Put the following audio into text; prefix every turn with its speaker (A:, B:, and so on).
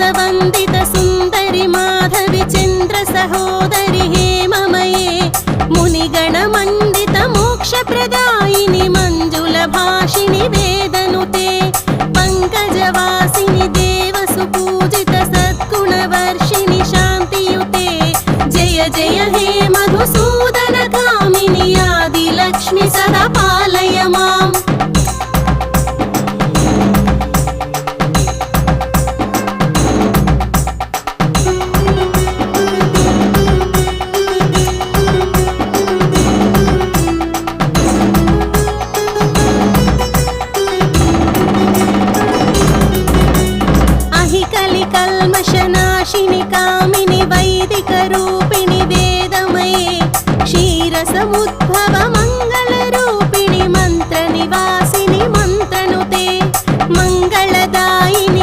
A: वंदित सुंदरि माधवि चंद्र सहोदरि हेममये मुनिगण मंडित मोक्ष प्रदायिनि मंजुल भाषिणि वेदनुते पंकजवासिनि देव सुपूजित सद्गुण वर्षिणि शांतियुते जय जय हे मधुसूदन कामिनि आदि लक्ष्मी सदा पालय माम् कल्मषनाशिनि कामिनि वैदिक रूपिणि वेदमये क्षीरसमुद्भव